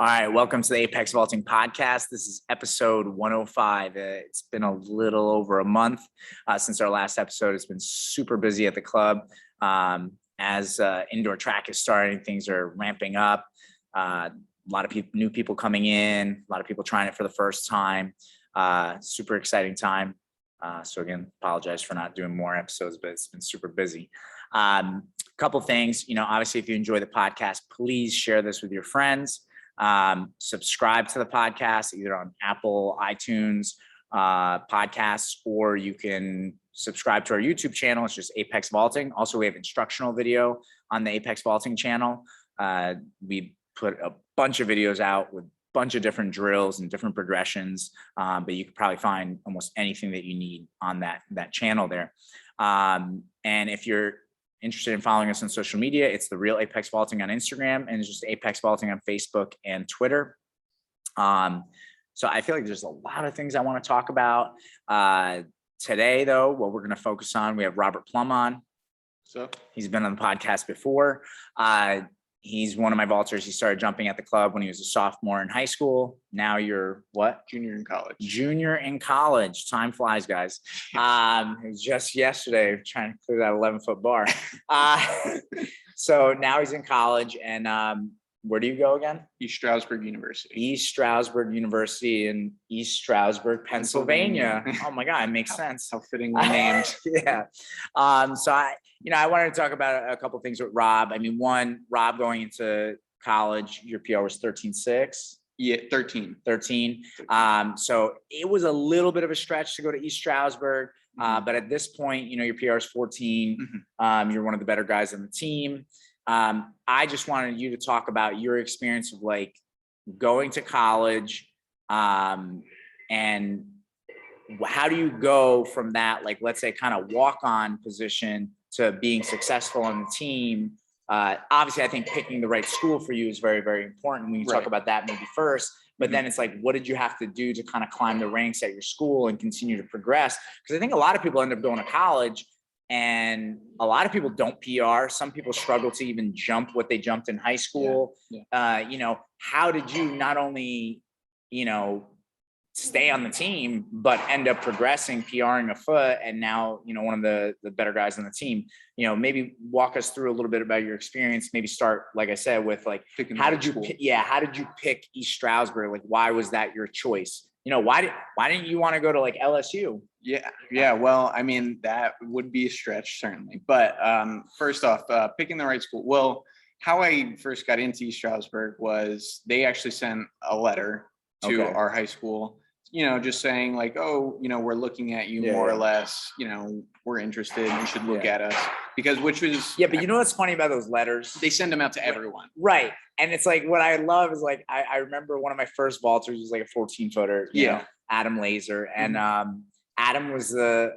All right, welcome to the Apex Vaulting Podcast. This is episode 105. It's been a little over a month since our last episode. It's been super busy at the club. As indoor track is starting, things are ramping up. A lot of new people coming in, a lot of people trying it for the first time. Super exciting time. So again, apologize for not doing more episodes, but it's been super busy. Couple things, obviously, if you enjoy the podcast, please share this with your friends. Subscribe to the podcast either on Apple, iTunes, podcasts, or you can subscribe to our YouTube channel. It's just Apex Vaulting. Also, we have instructional video on the Apex Vaulting channel. We put a bunch of videos out with a bunch of different drills and different progressions, but you can probably find almost anything that you need on that channel there. And if you're interested in following us on social media, it's the Real Apex Vaulting on Instagram, and it's just Apex Vaulting on Facebook and Twitter. So I feel like there's a lot of things I want to talk about. Today, though, what we're going to focus on, we have Robert Plumb on. So he's been on the podcast before. He's one of my vaulters. He started jumping at the club when he was a sophomore in high school. Now you're what? Junior in college. Junior in college. Time flies, guys. It was just yesterday trying to clear that 11-foot bar. So now he's in college. And where do you go again? East Stroudsburg University. East Stroudsburg University in East Stroudsburg, Pennsylvania. Oh my God, it makes sense. How fittingly named. Yeah. So I wanted to talk about a couple of things with Rob. I mean, one, Rob going into college, your PR was 13.6. Yeah, 13. So it was a little bit of a stretch to go to East Stroudsburg. But at this point, your PR is 14. You're one of the better guys on the team. I just wanted you to talk about your experience of like going to college, and how do you go from that, like, let's say kind of walk-on position to being successful on the team. Obviously, I think picking the right school for you is very, very important. We can talk about that maybe first, but then it's like, what did you have to do to kind of climb the ranks at your school and continue to progress? Because I think a lot of people end up going to college and a lot of people don't PR. Some people struggle to even jump what they jumped in high school. How did you not only, stay on the team, but end up progressing, PRing a foot, and now, one of the better guys on the team? Maybe walk us through a little bit about your experience. Maybe start, like I said, with like, how did you pick East Stroudsburg? Like, why was that your choice? Why didn't you want to go to like LSU? Yeah. Well, I mean, that would be a stretch, certainly. But first off, picking the right school. Well, how I first got into East Stroudsburg was they actually sent a letter to our high school, just saying like, oh, we're looking at you more or less, we're interested, you should look at us. Because which was... Yeah, but what's funny about those letters? They send them out to everyone. Right. And it's like, what I love is like, I remember one of my first vaulters was like a 14-footer, Adam Laser. And Adam was the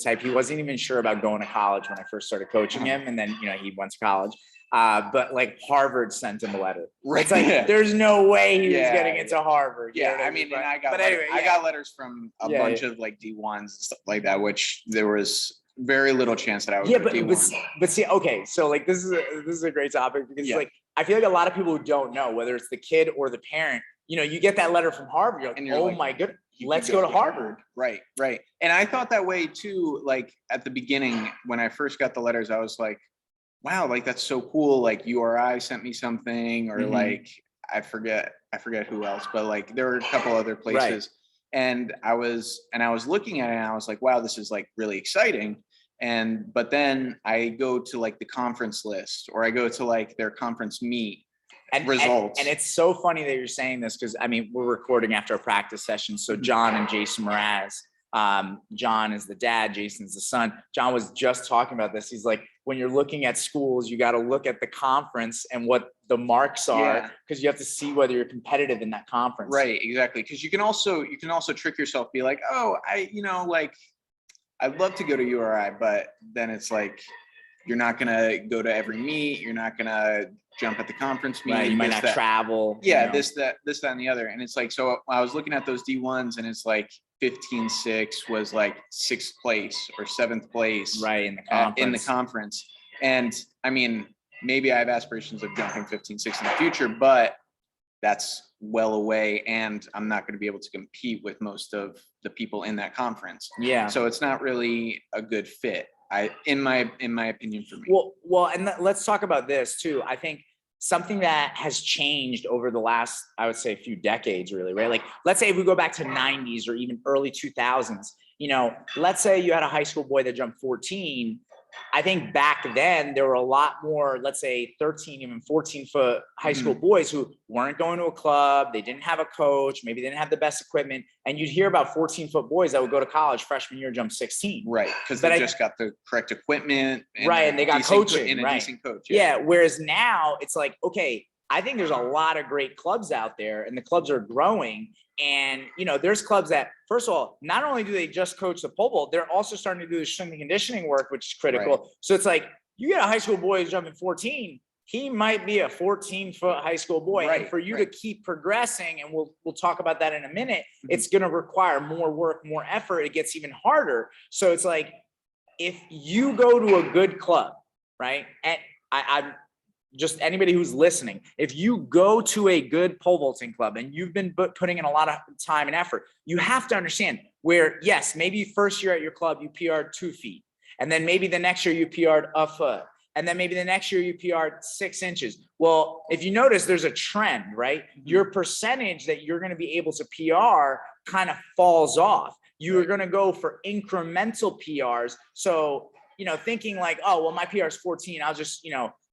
type, he wasn't even sure about going to college when I first started coaching him. And then, he went to college. But like Harvard sent him a letter. Right. It's like, there's no way he was getting into Harvard. Yeah. I mean, and I got letters from a bunch of like D1s and stuff like that, which there was very little chance that I would. Yeah, but see, okay. So like, this is a great topic because like, I feel like a lot of people who don't know, whether it's the kid or the parent, you get that letter from Harvard. You're like, oh my goodness, let's go to Harvard. Right. And I thought that way too. Like at the beginning, when I first got the letters, I was like, wow, like that's so cool. Like URI sent me something, or like I forget who else, but like there were a couple other places. And I was looking at it and I was like, wow, this is like really exciting. But then I go to like the conference list, or I go to like their conference meet results. And it's so funny that you're saying this, because I mean, we're recording after a practice session. So John and Jason Mraz, John is the dad, Jason's the son. John was just talking about this. He's like, when you're looking at schools, you got to look at the conference and what the marks are, because you have to see whether you're competitive in that conference. Right, exactly. Because you can also trick yourself, be like, oh, I'd love to go to URI, but then it's like, you're not gonna go to every meet. You're not gonna jump at the conference meet. Right, you might not travel. Yeah, this, that, and the other. And it's like, so I was looking at those D1s, and it's like 15-6 was like 6th place or 7th place. Right, in the conference. And I mean, maybe I have aspirations of jumping 15-6 in the future, but that's well away, and I'm not going to be able to compete with most of the people in that conference. Yeah. So it's not really a good fit, in my opinion, for me. Well, and let's talk about this too. I think something that has changed over the last, I would say, few decades, really, right? Like, let's say if we go back to 90s or even early 2000s, let's say you had a high school boy that jumped 14. I think back then there were a lot more, let's say 13, even 14-foot high school boys who weren't going to a club. They didn't have a coach. Maybe they didn't have the best equipment. And you'd hear about 14-foot boys that would go to college freshman year, jump 16. Right. Because they just got the correct equipment. And they got coaching. And a decent coach. Yeah. Whereas now it's like, okay, I think there's a lot of great clubs out there, and the clubs are growing. And, there's clubs that, first of all, not only do they just coach the pole vault, they're also starting to do the strength and conditioning work, which is critical. Right. So it's like, you get a high school boy who's jumping 14, he might be a 14-foot high school boy. Right. And for you to keep progressing, and we'll talk about that in a minute, it's going to require more work, more effort. It gets even harder. So it's like, if you go to a good club, right? And I'm just anybody who's listening, if you go to a good pole vaulting club and you've been putting in a lot of time and effort, you have to understand where, yes, maybe first year at your club, you PR'd 2 feet. And then maybe the next year you PR'd a foot. And then maybe the next year you PR'd 6 inches. Well, if you notice, there's a trend, right? Your percentage that you're going to be able to PR kind of falls off. You're going to go for incremental PRs. So, thinking like, oh, well, my PR is 14. I'll just,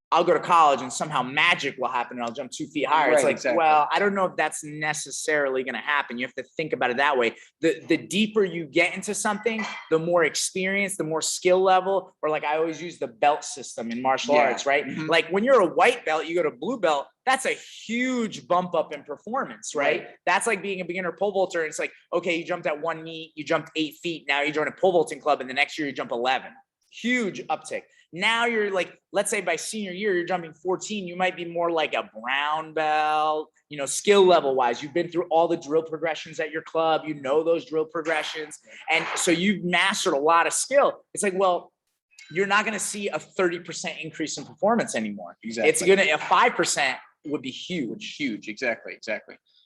I'll go to college and somehow magic will happen and I'll jump 2 feet higher. It's like, well, I don't know if that's necessarily going to happen. You have to think about it that way. The deeper you get into something, the more experience, the more skill level, or like I always use the belt system in martial arts, right? Like when you're a white belt, you go to blue belt, that's a huge bump up in performance, right? That's like being a beginner pole vaulter. It's like, okay, you jumped at 1 meet, you jumped 8 feet. Now you join a pole vaulting club and the next year you jump 11. Huge uptick. Now you're like, let's say by senior year, you're jumping 14. You might be more like a brown belt, skill level wise. You've been through all the drill progressions at your club. Those drill progressions. And so you've mastered a lot of skill. It's like, well, you're not going to see a 30% increase in performance anymore. Exactly. It's going to, a 5% would be huge. Huge. Exactly.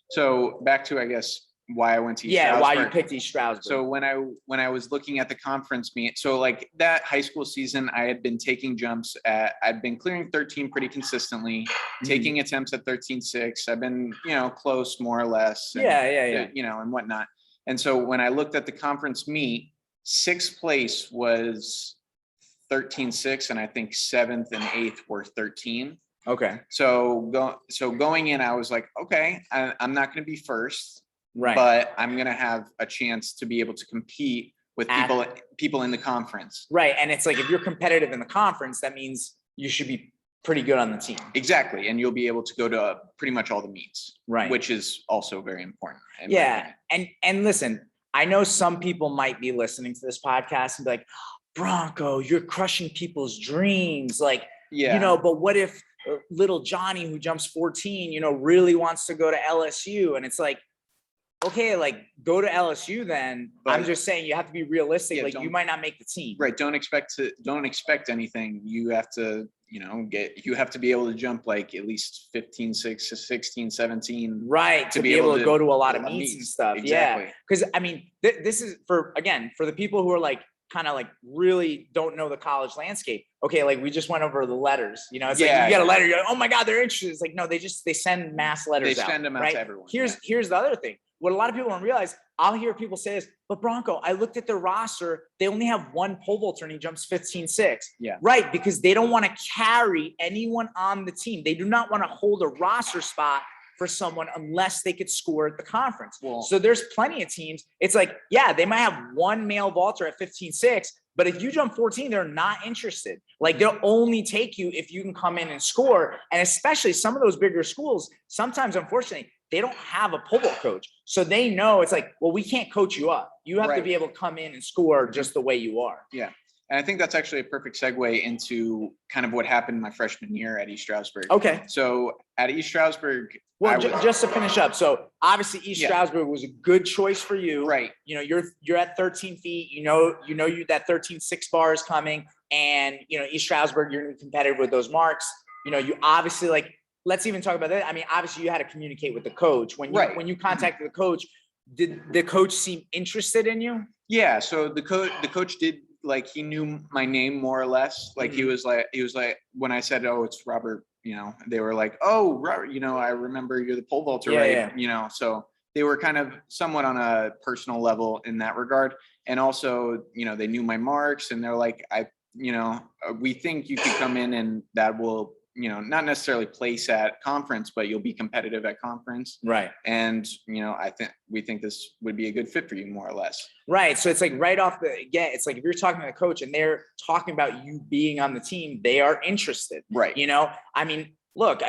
So back to, I guess, why I went to East Stroudsburg. Why you picked East Stroudsburg. So when I was looking at the conference meet, so like that high school season, I had been taking jumps I'd been clearing 13 pretty consistently, taking attempts at 13.6. I've been, close more or less. And, and whatnot. And so when I looked at the conference meet, 6th place was 13.6, and I think 7th and 8th were 13. Okay. So going in, I was like, okay, I'm not going to be first. Right. But I'm going to have a chance to be able to compete with people in the conference. Right. And it's like, if you're competitive in the conference, that means you should be pretty good on the team. Exactly. And you'll be able to go to pretty much all the meets. Right. Which is also very important. Yeah. And listen, I know some people might be listening to this podcast and be like, Bronco, you're crushing people's dreams. Like, but what if little Johnny who jumps 14, really wants to go to LSU? And it's like, okay, like go to LSU then. But I'm just saying you have to be realistic. Like you might not make the team. Right. Don't expect anything. You have to, you have to be able to jump like at least 15.6, 16, 17. Right. To be able to go to a lot of meets and stuff. Exactly. Yeah. Because I mean, this is for the people who are like, kind of like really don't know the college landscape. Okay. Like we just went over the letters, it's like you get a letter, you're like, oh my God, they're interested. It's like, no, they send mass letters out. They send them out to everyone. Here's the other thing. What a lot of people don't realize, I'll hear people say is, but Bronco, I looked at their roster. They only have one pole vaulter and he jumps 15.6. Yeah. Right. Because they don't want to carry anyone on the team. They do not want to hold a roster spot for someone unless they could score at the conference. Well, so there's plenty of teams. It's like, they might have one male vaulter at 15.6, but if you jump 14, they're not interested. Like they'll only take you if you can come in and score. And especially some of those bigger schools, sometimes, unfortunately, they don't have a pole vault coach. So they know it's like, well, we can't coach you up. You have to be able to come in and score just the way you are. Yeah. And I think that's actually a perfect segue into kind of what happened my freshman year at East Stroudsburg. Okay. So at East Stroudsburg, just to finish up. So obviously East Stroudsburg was a good choice for you. Right. You're at 13 feet, that 13.6 bar is coming, and East Stroudsburg, you're going to be competitive with those marks. You obviously like let's even talk about that. I mean, obviously you had to communicate with the coach when you contacted the coach. Did the coach seem interested in you? Yeah. So the coach did, like, he knew my name more or less. Like he was like when I said, "Oh, it's Robert," they were like, "Oh, Robert, I remember you're the pole vaulter, right?" Yeah. So they were kind of somewhat on a personal level in that regard. And also, they knew my marks, and they're like, we think you could come in and that will, not necessarily place at conference, but you'll be competitive at conference. Right. And, we think this would be a good fit for you, more or less. Right. So it's like right off it's like if you're talking to the coach and they're talking about you being on the team, they are interested. Right. I mean, look,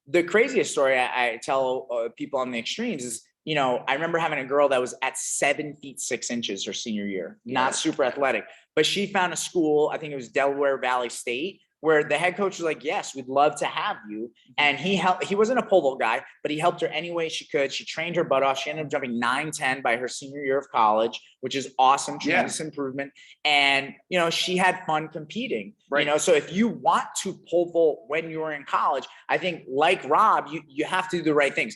the craziest story I tell people on the extremes is, I remember having a girl that was at 7 feet 6 inches her senior year, not super athletic, but she found a school, I think it was Delaware Valley State, where the head coach was like, "Yes, we'd love to have you." And he wasn't a pole vault guy, but he helped her any way she could. She trained her butt off. She ended up jumping 9'10" by her senior year of college, which is awesome, tremendous improvement. And, she had fun competing, so if you want to pole vault when you were in college, I think like Rob, you have to do the right things.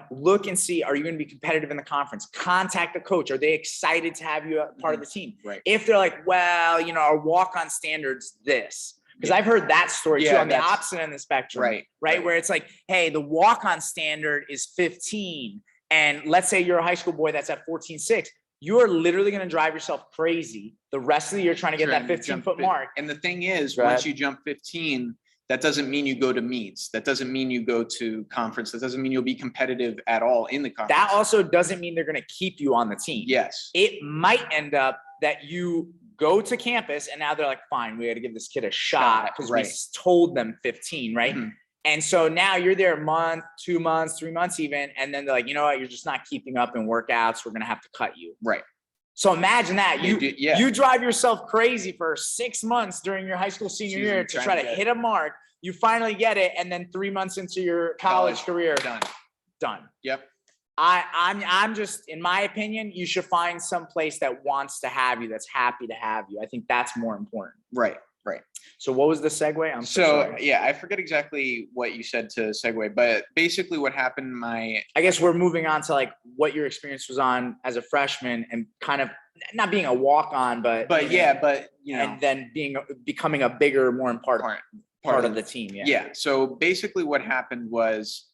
Look and see, are you going to be competitive in the conference? Contact the coach. Are they excited to have you a part of the team? Right. If they're like, well, our walk-on standards, this, because I've heard that story too on the opposite end of the spectrum, right? Where it's like, hey, the walk-on standard is 15. And let's say you're a high school boy that's at 14.6. You are literally going to drive yourself crazy the rest of the year trying to get that 15-foot mark. And the thing is, once you jump 15, that doesn't mean you go to meets. That doesn't mean you go to conference. That doesn't mean you'll be competitive at all in the conference. That also doesn't mean they're going to keep you on the team. Yes. It might end up that you go to campus and now they're like, fine, we got to give this kid a shot because we told them 15, right? And so now you're there a month, 2 months, 3 months even. And then they're like, you know what? You're just not keeping up in workouts. We're going to have to cut you. Right. So imagine that you drive yourself crazy for 6 months during your high school senior year to try to hit a mark. You finally get it. And then 3 months into your college career, done. Yep. I'm just, in my opinion, you should find some place that wants to have you, that's happy to have you. I think that's more important. Right. So what was the segue? I'm so sorry. I forget exactly what you said to segue, but basically what happened, I guess we're moving on to like what your experience was on as a freshman and kind of not being a walk-on, but and then becoming a bigger, more important part of the team. Yeah. So basically what happened was,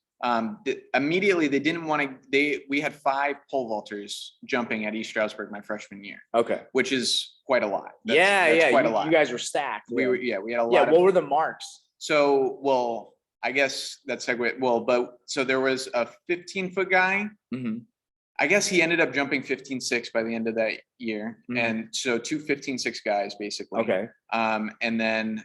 immediately they didn't want to, we had 5 pole vaulters jumping at East Stroudsburg my freshman year. Okay. Which is quite a lot. That's quite a lot. You guys were stacked. We had a lot. Yeah. What were the marks? So, I guess that segue. So there was a 15-foot guy. I guess he ended up jumping 15.6 by the end of that year. And so 2 15.6 guys basically. Okay. And then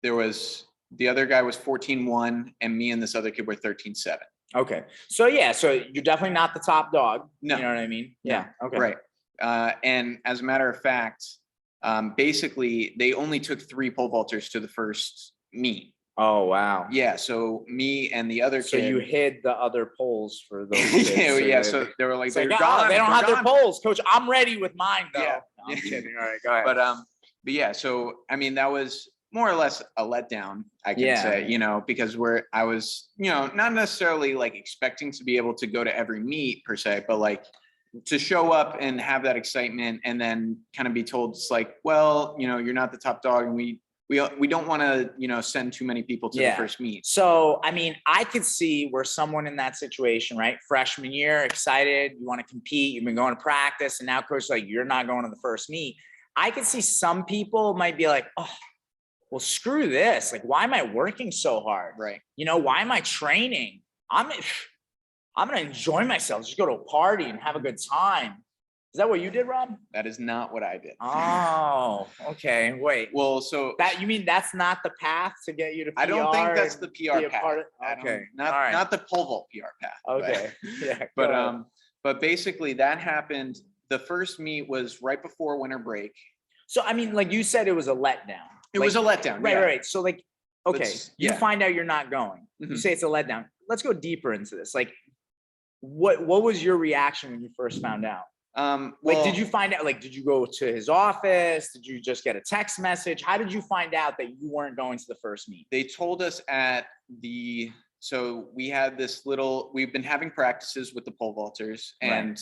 there was, the other guy was 14.1 and me and this other kid were 13.7. Okay. So you're definitely not the top dog. No. You know what I mean? Yeah. Okay. Right. And as a matter of fact, basically they only took 3 pole vaulters to the first meet. Oh, wow. Yeah. So me and the other kid. So you hid the other poles for those kids. So they were like, they don't have their poles. Coach, I'm ready with mine though. Yeah. No, I'm kidding. All right, go ahead. But yeah, so I mean, that was more or less a letdown, I can say, because I was, not necessarily like expecting to be able to go to every meet per se, but like to show up and have that excitement and then kind of be told it's like, well, you're not the top dog and we don't want to, send too many people to the first meet. So, I mean, I could see where someone in that situation, right? Freshman year, excited, you want to compete, you've been going to practice, and now coach like, you're not going to the first meet. I could see some people might be like, oh, well, screw this. Like, why am I working so hard? Right. Why am I training? I'm going to enjoy myself. Just go to a party and have a good time. Is that what you did, Rob? That is not what I did. Oh, okay. Wait. Well, so you mean that's not the path to get you to PR? I don't think that's the PR path. Okay. Not the pole vault PR path. Okay. But basically that happened. The first meet was right before winter break. So, I mean, like you said, it was a letdown. It was a letdown. Right. So like, okay, you find out you're not going. You say it's a letdown. Let's go deeper into this. Like, what was your reaction when you first found out? Like, did you find out, like, did you go to his office? Did you just get a text message? How did you find out that you weren't going to the first meet? They told us so we had we've been having practices with the pole vaulters, and,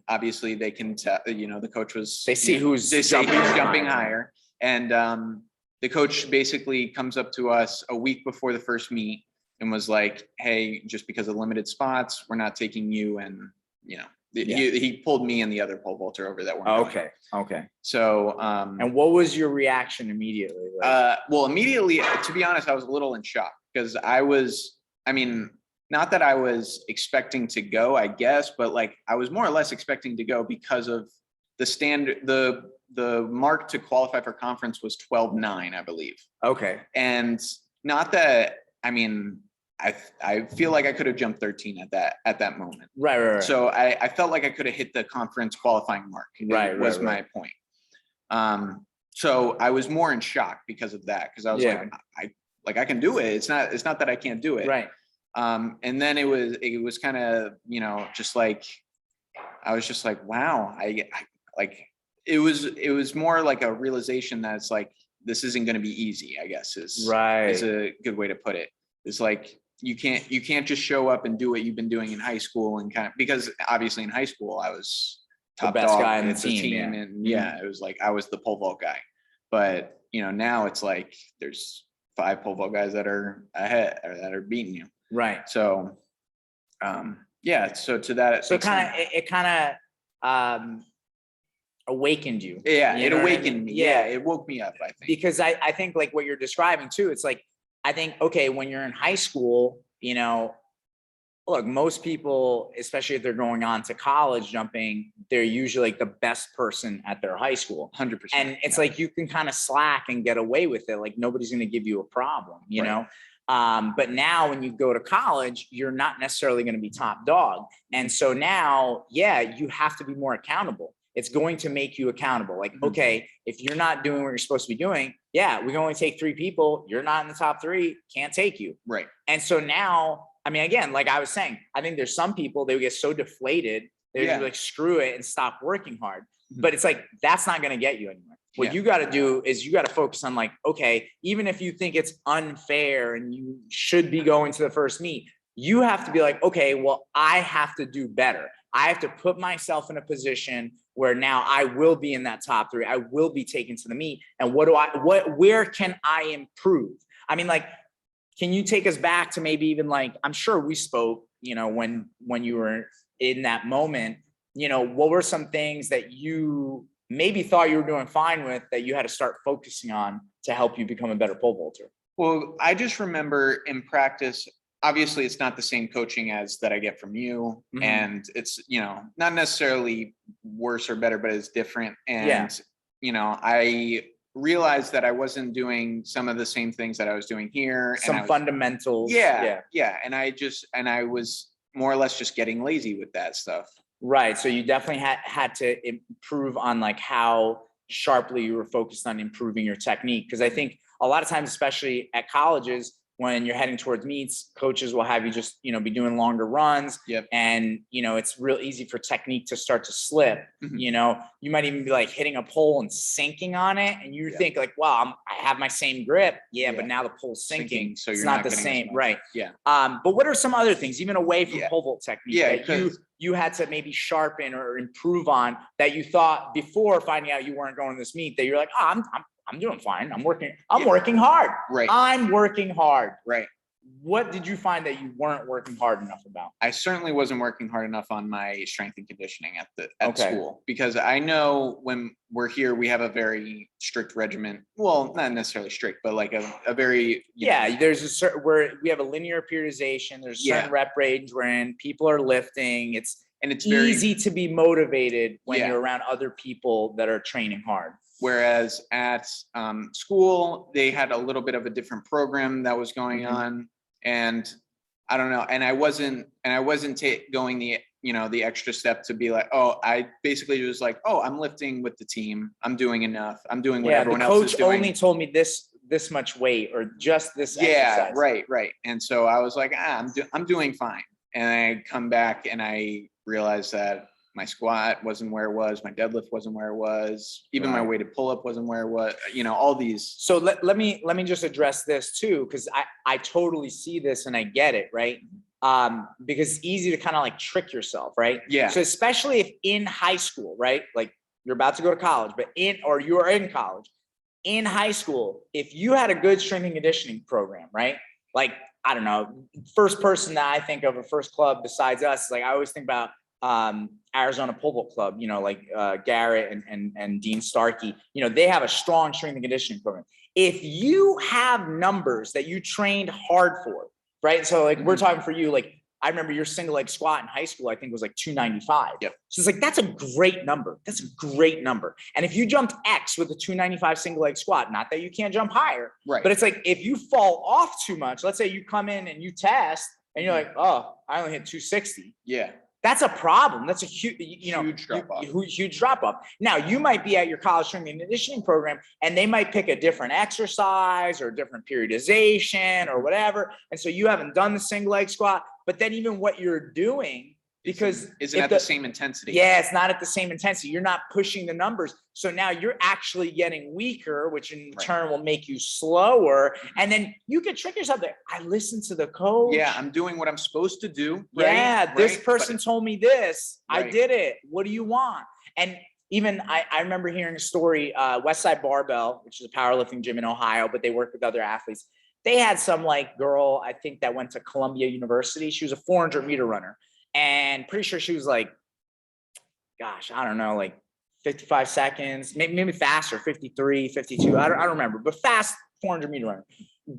obviously they can tell, the coach was, they see who's jumping higher. And, the coach basically comes up to us a week before the first meet and was like, hey, just because of limited spots, we're not taking you. And, he pulled me and the other pole vaulter over that one. Okay. So, and what was your reaction immediately? Well, immediately, to be honest, I was a little in shock because not that I was expecting to go, I guess, but like I was more or less expecting to go because of the standard, the mark to qualify for conference was 12.9, I believe. Okay. And not that, I feel like I could have jumped 13 at that moment. Right. So I felt like I could have hit the conference qualifying mark. Was my point. So I was more in shock because of that, because I was like, I can do it. It's not that I can't do it. Right. And then it was kind of, just like, I was just like, wow, it was more like a realization that it's like, this isn't going to be easy, I guess is a good way to put it. It's like, you can't just show up and do what you've been doing in high school and because obviously in high school I was top the best dog guy in the team. team. And it was like, I was the pole vault guy, but now it's like, there's 5 pole vault guys that are ahead or that are beating you. Right. So, so to that. So it kind of awakened you. Yeah. It awakened me. Yeah. It woke me up, I think. Because I think like what you're describing too, it's like, I think, okay, when you're in high school, look, most people, especially if they're going on to college jumping, they're usually like the best person at their high school. 100%. And it's like, you can kind of slack and get away with it. Like nobody's going to give you a problem, you know? But now when you go to college, you're not necessarily going to be top dog. And so now, you have to be more accountable. It's going to make you accountable. Like, okay, if you're not doing what you're supposed to be doing, we can only take 3 people. You're not in the top 3, can't take you. Right. And so now, again, like I was saying, I think there's some people, they would get so deflated, they would be like, screw it and stop working hard. But it's like, that's not going to get you anywhere. What you got to do is you got to focus on like, okay, even if you think it's unfair and you should be going to the first meet, you have to be like, okay, well, I have to do better. I have to put myself in a position where now I will be in that top 3. I will be taken to the meet. And where can I improve? Like, can you take us back to maybe even like, I'm sure we spoke, when you were in that moment, what were some things that you maybe thought you were doing fine with that you had to start focusing on to help you become a better pole vaulter? Well, I just remember in practice, obviously it's not the same coaching as that I get from you. And it's, not necessarily worse or better, but it's different. And, I realized that I wasn't doing some of the same things that I was doing here. Some fundamentals. Yeah. And I was more or less just getting lazy with that stuff. Right. So you definitely had to improve on like how sharply you were focused on improving your technique. Because I think a lot of times, especially at colleges, when you're heading towards meets, coaches will have you just, be doing longer runs. Yep. And, it's real easy for technique to start to slip. You might even be like hitting a pole and sinking on it. And you think like, wow, I have my same grip. But now the pole's sinking. So it's not the same. Right. Yeah. But what are some other things, even away from pole vault technique, that you had to maybe sharpen or improve on that you thought before finding out you weren't going to this meet that you're like, oh, I'm doing fine. I'm working hard. Right. I'm working hard. Right. What did you find that you weren't working hard enough about? I certainly wasn't working hard enough on my strength and conditioning at school, because I know when we're here, we have a very strict regimen. Well, not necessarily strict, but like a very, there's a certain, where we have a linear periodization. There's a certain rep range wherein people are lifting. It's very easy to be motivated when you're around other people that are training hard. Whereas at school, they had a little bit of a different program that was going on, and I don't know. And I wasn't going the extra step to be like, oh, I basically was like, oh, I'm lifting with the team. I'm doing enough. I'm doing what everyone else is doing. The coach only told me this much weight or just this exercise. Right. And so I was like, I'm doing fine. And I come back and I realized that my squat wasn't where it was, my deadlift wasn't where it was, even my weighted pull-up wasn't where it was, all these. So let me just address this too, because I totally see this and I get it, right? Because it's easy to kind of like trick yourself, right? Yeah. So especially if in high school, right? Like you're about to go to college, but you're in college, in high school, if you had a good strength and conditioning program, right? Like, I don't know, first person that I think of, a first club besides us, is like I always think about Arizona Pole Vault Club, like Garrett and Dean Starkey, they have a strong strength and conditioning program. If you have numbers that you trained hard for, right? So like we're talking for you, like I remember your single leg squat in high school, I think was like 295. Yep. So it's like, that's a great number. That's a great number. And if you jumped X with a 295 single leg squat, not that you can't jump higher, right? But it's like, if you fall off too much, let's say you come in and you test and you're like, oh, I only hit 260. Yeah. That's a problem. That's a huge, huge drop off. Huge drop off. Now you might be at your college strength and conditioning program, and they might pick a different exercise or different periodization or whatever, and so you haven't done the single leg squat. But then even what you're doing, because isn't at the same intensity. Yeah, it's not at the same intensity. You're not pushing the numbers. So now you're actually getting weaker, which in turn will make you slower. And then you can trick yourself there. I listened to the coach. Yeah, I'm doing what I'm supposed to do. Yeah, this person told me this. I did it. What do you want? And even I remember hearing a story, Westside Barbell, which is a powerlifting gym in Ohio, but they work with other athletes. They had some like girl, I think, that went to Columbia University. She was a 400-meter runner. And pretty sure she was like, gosh, I don't know, like 55 seconds, maybe faster, 53, 52. I don't remember, but fast 400-meter runner.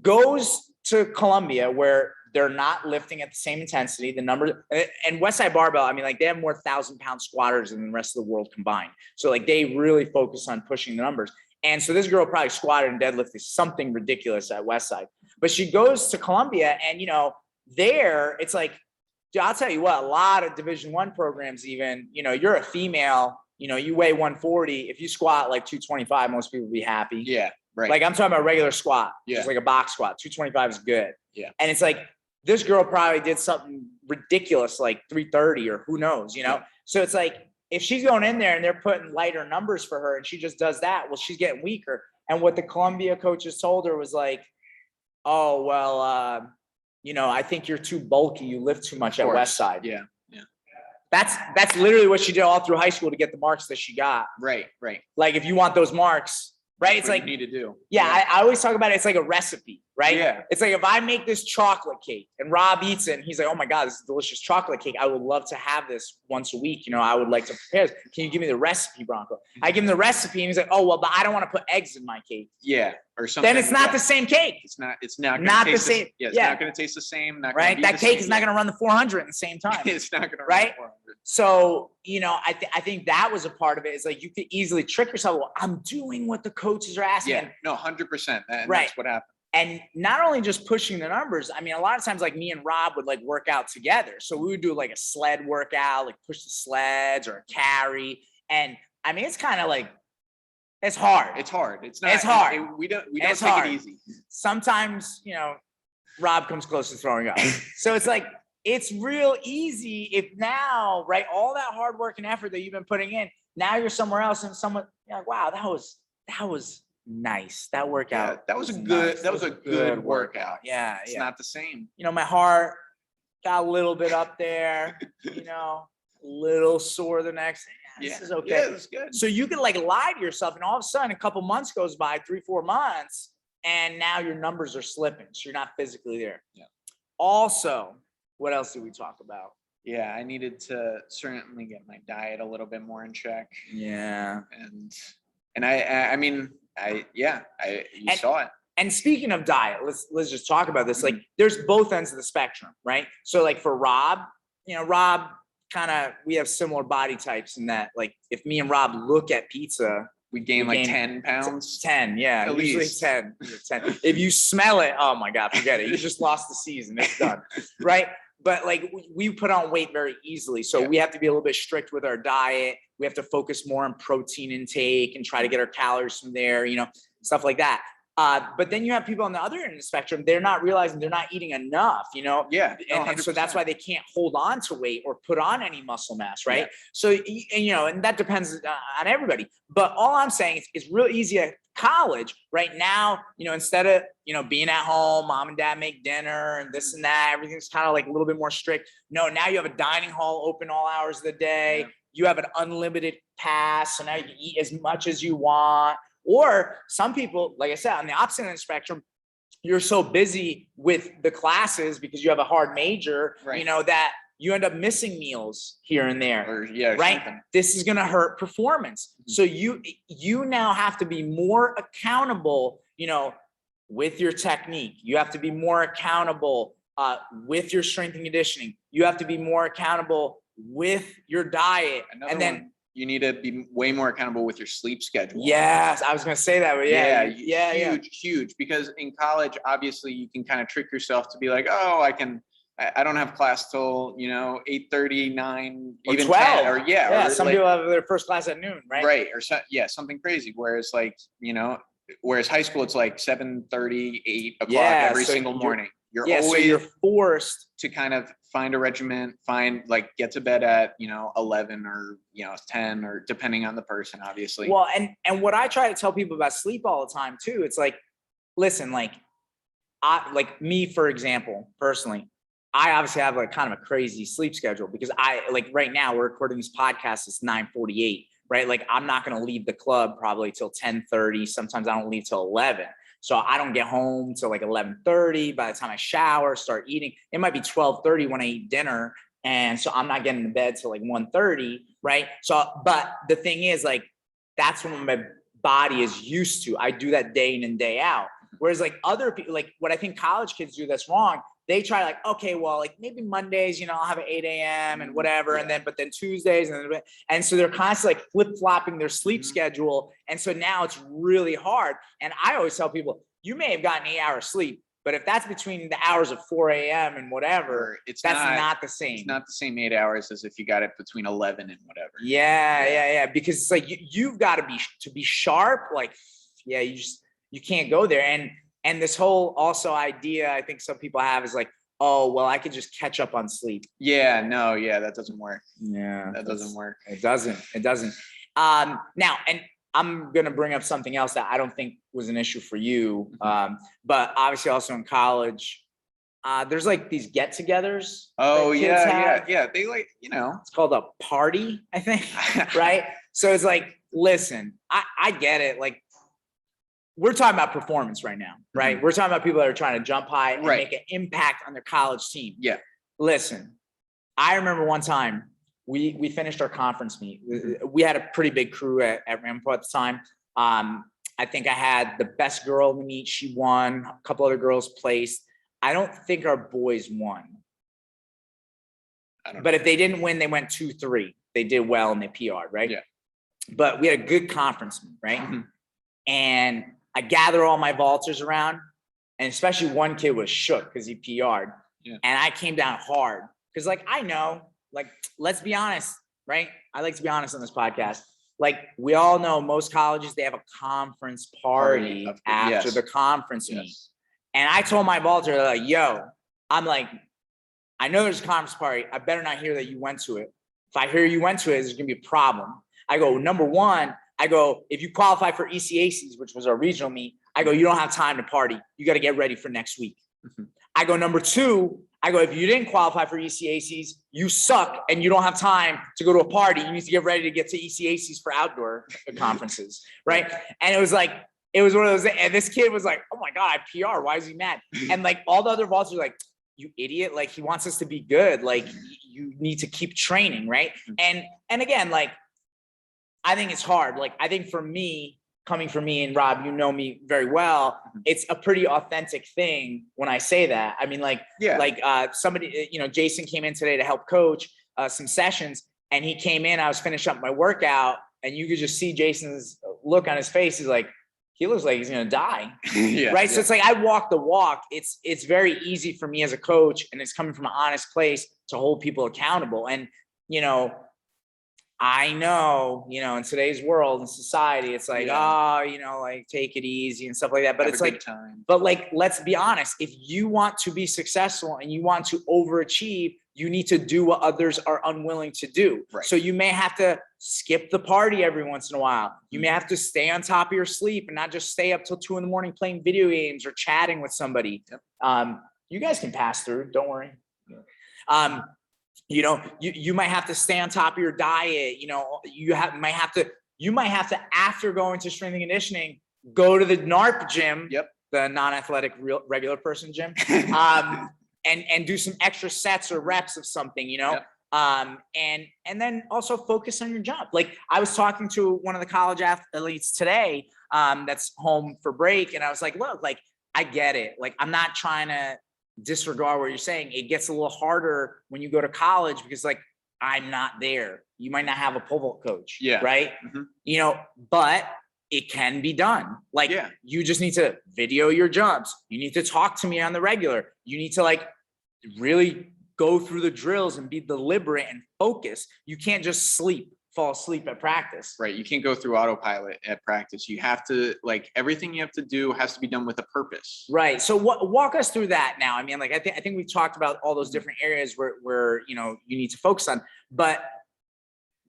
Goes to Columbia where they're not lifting at the same intensity. The numbers, and Westside Barbell, I mean, like they have more 1,000-pound squatters than the rest of the world combined. So like they really focus on pushing the numbers. And so this girl probably squatted and deadlifted something ridiculous at Westside. But she goes to Columbia, and there it's like, I'll tell you what, a lot of Division I programs, even, you're a female, you weigh 140. If you squat like 225, most people will be happy. Yeah, right. Like I'm talking about regular squat, just like a box squat. 225 is good. Yeah. And it's like, this girl probably did something ridiculous, like 330 or who knows, Yeah. So it's like, if she's going in there and they're putting lighter numbers for her and she just does that, well, she's getting weaker. And what the Columbia coaches told her was like, oh, well, I think you're too bulky. You lift too much at Westside. Yeah. Yeah. That's literally what she did all through high school to get the marks that she got. Right. Like if you want those marks, right? It's like you need to do. Yeah. I always talk about it. It's like a recipe, right? Yeah. It's like if I make this chocolate cake and Rob eats it and he's like, oh my God, this is delicious chocolate cake. I would love to have this once a week. I would like to prepare this. Can you give me the recipe, Bronco? I give him the recipe and he's like, oh, well, but I don't want to put eggs in my cake. Yeah. Or something. Then it's not the same cake. It's not the same. It's not going to taste the same. Right. That cake is not going to run the 400 at the same time. It's not going to run right. the 400. So, I think that was a part of it. It's like you could easily trick yourself. Well, I'm doing what the coaches are asking. Yeah. No, 100%. That's what happened. And not only just pushing the numbers, I mean, a lot of times like me and Rob would like work out together. So we would do like a sled workout, like push the sleds or a carry. And I mean, it's kind of like, it's hard. It's hard. It's not. It's hard. We don't take hard. it easy. Sometimes, Rob comes close to throwing up. So it's like, it's real easy if now, right, all that hard work and effort that you've been putting in, now you're somewhere else and someone, you're like, wow, that was nice. That workout. Yeah, that was a good workout. Yeah. It's not the same. My heart got a little bit up there, a little sore the next day. This is okay. Yeah, that's good. So you can like lie to yourself and all of a sudden a couple months goes by, 3-4 months, and now your numbers are slipping. So you're not physically there. Yeah. Also, what else did we talk about? Yeah, I needed to certainly get my diet a little bit more in check. Yeah. And I mean, you saw it. And speaking of diet, let's just talk about this. Like there's both ends of the spectrum, right? So like for Rob, Rob we have similar body types in that like if me and Rob look at pizza, we gain 10 pounds. 10, yeah. At usually least 10. If you smell it, oh my God, forget it. You just lost the season. It's done. Right? But like we put on weight very easily. So we have to be a little bit strict with our diet. We have to focus more on protein intake and try to get our calories from there, stuff like that. But then you have people on the other end of the spectrum, they're not realizing they're not eating enough, Yeah. and so that's why they can't hold on to weight or put on any muscle mass, right? Yeah. So, and that depends on everybody. But all I'm saying is it's real easy at college right now, instead of, being at home, mom and dad make dinner and this and that, everything's kind of like a little bit more strict. No, now you have a dining hall open all hours of the day. Yeah. You have an unlimited pass, so now you can eat as much as you want. Or some people, like I said, on the opposite end of the spectrum, you're so busy with the classes because you have a hard major, right, that you end up missing meals here and there. Or, yeah, right. Something. This is going to hurt performance. Mm-hmm. So you now have to be more accountable, with your technique. You have to be more accountable with your strength and conditioning. You have to be more accountable with your diet. And then you need to be way more accountable with your sleep schedule. Yes, I was going to say that. But yeah, huge. Because in college, obviously, you can kind of trick yourself to be like, oh, I don't have class till 8:30, 9, or even 12, 10, or some people have their first class at noon, right? Right, or something crazy. Whereas whereas high school, it's like 7:30, 8 o'clock every single morning. You're forced to kind of find a regimen, get to bed at 11 or 10, or depending on the person, obviously. Well, and what I try to tell people about sleep all the time too, it's like, listen, me, for example, personally, I obviously have kind of a crazy sleep schedule because right now we're recording this podcast, it's 9:48, right? I'm not going to leave the club probably till 10:30. Sometimes I don't leave till 11. So I don't get home till 11:30. By the time I shower, start eating, it might be 12:30 when I eat dinner. And so I'm not getting to bed till 1:30, right? So, but the thing is that's when my body is used to. I do that day in and day out. Whereas other people, what I think college kids do that's wrong, they try okay, well, maybe Mondays, I'll have an 8 a.m. and whatever. Yeah. But then Tuesdays and so they're constantly flip-flopping their sleep schedule. And so now it's really hard. And I always tell people, you may have gotten 8 hours sleep, but if that's between the hours of 4 a.m. and whatever, that's not the same. It's not the same 8 hours as if you got it between 11 and whatever. Yeah. Because it's you've got to be sharp. You can't go there. And this whole also idea I think some people have is oh, well, I could just catch up on sleep. Yeah, no, that doesn't work. Yeah, that doesn't work. It doesn't. Now, and I'm going to bring up something else that I don't think was an issue for you. But obviously also in college, there's these get-togethers. Oh, yeah. They it's called a party, I think. Right. So it's listen, I get it. We're talking about performance right now, right? Mm-hmm. We're talking about people that are trying to jump high and make an impact on their college team. Yeah. Listen, I remember one time we finished our conference meet. We had a pretty big crew at Rampart at the time. I think I had the best girl in the meet. She won. A couple other girls placed. I don't think our boys won. But if they didn't win, they went 2-3. They did well and they PR'd, right? Yeah. But we had a good conference meet, right? Mm-hmm. And I gather all my vaulters around, and especially one kid was shook because he PR'd. Yeah. And I came down hard because I know, let's be honest, right? I like to be honest on this podcast. We all know most colleges, they have a conference party after the conference meet. And I told my vaulter, yo, I'm I know there's a conference party. I better not hear that you went to it. If I hear you went to it, there's going to be a problem. I go, number one, if you qualify for ECACs, which was our regional meet, you don't have time to party. You got to get ready for next week. Mm-hmm. Number two, if you didn't qualify for ECACs, you suck and you don't have time to go to a party. You need to get ready to get to ECACs for outdoor conferences, right? And it was one of those, and this kid was oh my God, I PR, why is he mad? And all the other vaults were you idiot, he wants us to be good. You need to keep training, right? And again, I think it's hard. I think for me, coming from me and Rob, you know me very well. It's a pretty authentic thing when I say that. I mean, somebody, Jason came in today to help coach some sessions, and he came in. I was finishing up my workout, and you could just see Jason's look on his face. He's he looks like he's gonna die. Yeah, right. Yeah. So it's I walk the walk. It's very easy for me as a coach, and it's coming from an honest place to hold people accountable. And I know, in today's world and society, it's like, Yeah. oh, like take it easy and stuff like that. But Have it's a like, good time. but like, let's be honest. If you want to be successful and you want to overachieve, you need to do what others are unwilling to do. Right. So you may have to skip the party every once in a while. You may have to stay on top of your sleep and not just stay up till 2 a.m. playing video games or chatting with somebody. Yep. You guys can pass through. Don't worry. You might have to stay on top of your diet. You might have to, after going to strength and conditioning, go to the NARP gym. Yep. The non-athletic regular person gym. And do some extra sets or reps of something, Yep. and then also focus on your jump. Like I was talking to one of the college athletes today, that's home for break. And I was like, look, like, I get it. Like, I'm not trying to disregard what you're saying. It gets a little harder when you go to college because like, I'm not there. You might not have a pole vault coach. Yeah. Right. But it can be done. Like, you just need to video your jumps. You need to talk to me on the regular. You need to like really go through the drills and be deliberate and focus. You can't just fall asleep at practice. Right. You can't go through autopilot at practice. You have to, like, everything you have to do has to be done with a purpose. Right. So walk us through that now. I mean, like, I think we've talked about all those different areas where you need to focus on, but